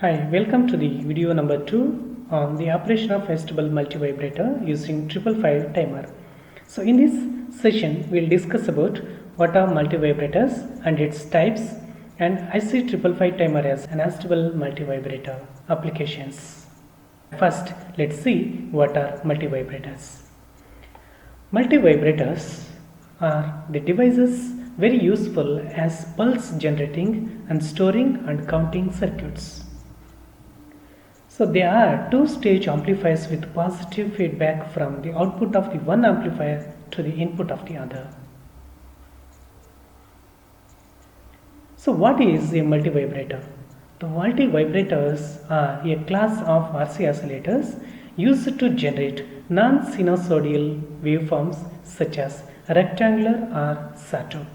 Hi, welcome to the video number 2 on the operation of adjustable multivibrator using 555 timer. So in this session, we'll discuss about what are multivibrators and its types and IC 555 timer as an adjustable multivibrator applications. First, let's see what are multivibrators. Multivibrators are the devices very useful as pulse generating and storing and counting circuits. So they are two-stage amplifiers with positive feedback from the output of the one amplifier to the input of the other. So what is a multivibrator? The multivibrators are a class of RC oscillators used to generate non-sinusoidal waveforms such as rectangular or sawtooth.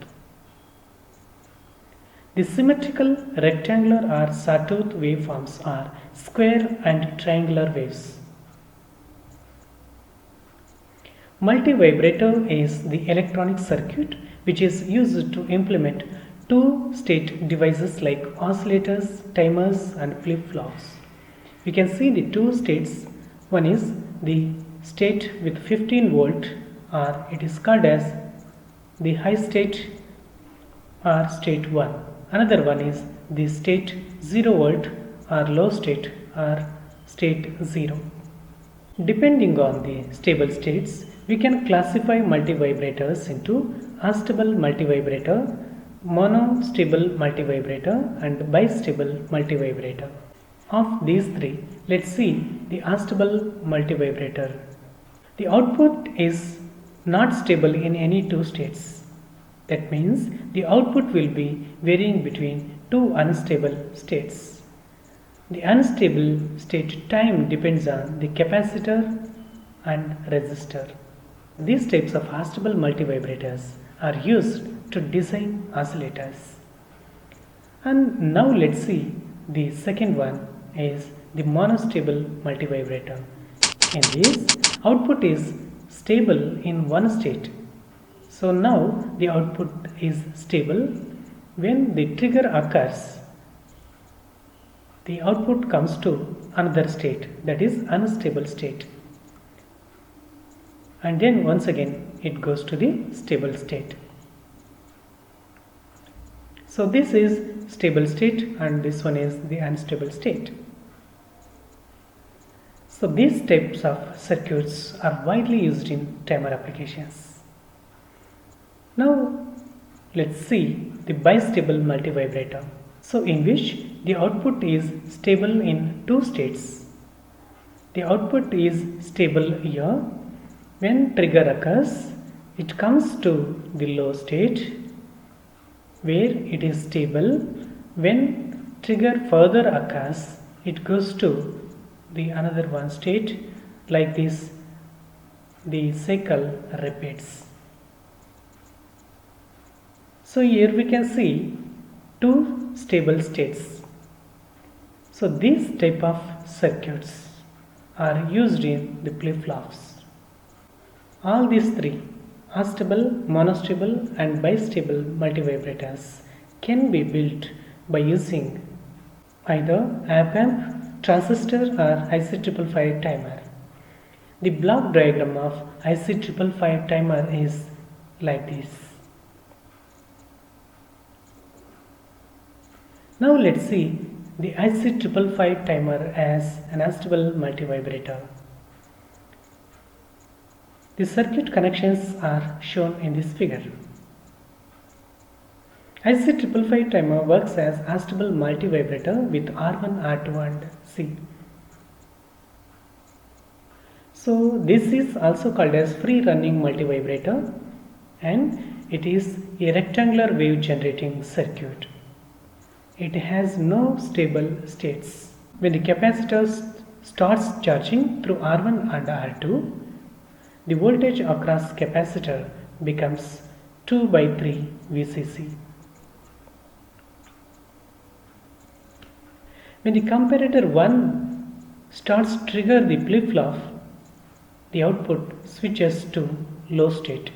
The symmetrical rectangular or sawtooth waveforms are square and triangular waves. Multivibrator is the electronic circuit which is used to implement two-state devices like oscillators, timers and flip-flops. We can see the two states. One is the state with 15 volt or it is called as the high state or state 1. Another one is the state 0 volt or low state or state 0. Depending on the stable states, we can classify multivibrators into astable multivibrator, monostable multivibrator and bistable multivibrator. Of these three, let's see the astable multivibrator. The output is not stable in any two states. That means the output will be varying between two unstable states. The unstable state time depends on the capacitor and resistor. These types of astable multivibrators are used to design oscillators. And now let's see the second one is the monostable multivibrator. In this, output is stable in one state. So now the output is stable. When the trigger occurs, the output comes to another state, that is unstable state. And then once again it goes to the stable state. So this is stable state and this one is the unstable state. So these types of circuits are widely used in timer applications. Now let's see the bistable multivibrator. So in which the output is stable in two states. The output is stable here. When trigger occurs, it comes to the low state where it is stable. When trigger further occurs, it goes to the another one state. Like this, the cycle repeats. So here we can see two stable states. So these type of circuits are used in the flip-flops. All these three, astable, monostable and bistable multivibrators can be built by using either op-amp, transistor or IC555 timer. The block diagram of IC555 timer is like this. Now let's see the IC555 timer as an astable multivibrator. The circuit connections are shown in this figure. IC555 timer works as astable multivibrator with R1, R2 and C. So this is also called as free running multivibrator and it is a rectangular wave generating circuit. It has no stable states. When the capacitor starts charging through R1 and R2, the voltage across capacitor becomes 2/3 VCC. When the comparator 1 starts trigger the flip-flop, the output switches to low state.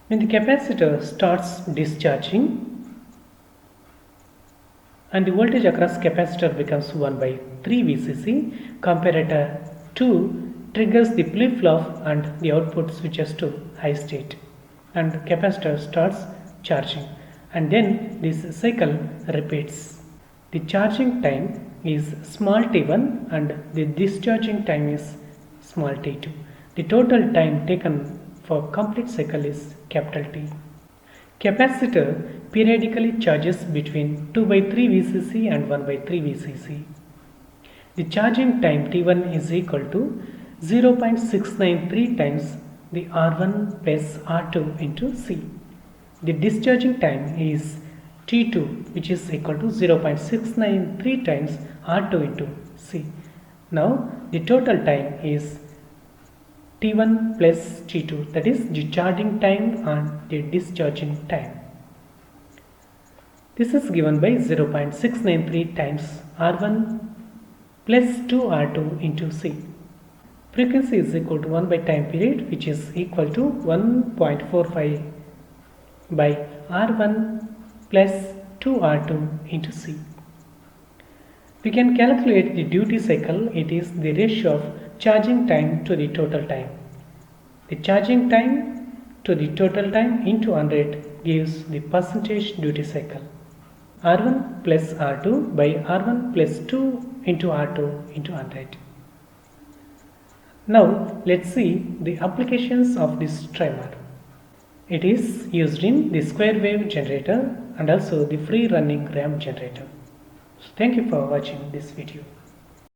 When the capacitor starts discharging and the voltage across capacitor becomes 1 by 3 VCC. Comparator 2 triggers the flip-flop and the output switches to high state and capacitor starts charging, and then this cycle repeats. The charging time is small t1 and the discharging time is small t2. The total time taken for complete cycle is capital T. Capacitor periodically charges between 2 by 3 VCC and 1 by 3 VCC. The charging time T1 is equal to 0.693 times the R1 plus R2 into C. The discharging time is T2, which is equal to 0.693 times R2 into C. Now the total time is T1 plus T2, that is the charging time and the discharging time. This is given by 0.693 times R1 plus 2R2 into C. Frequency is equal to 1 by time period, which is equal to 1.45 by R1 plus 2R2 into C. We can calculate the duty cycle. It is the ratio of charging time to the total time. The charging time to the total time into 100 gives the percentage duty cycle. R1 plus R2 by R1 plus 2 into R2 into 100. Now let's see the applications of this timer. It is used in the square wave generator and also the free running ramp generator. So thank you for watching this video.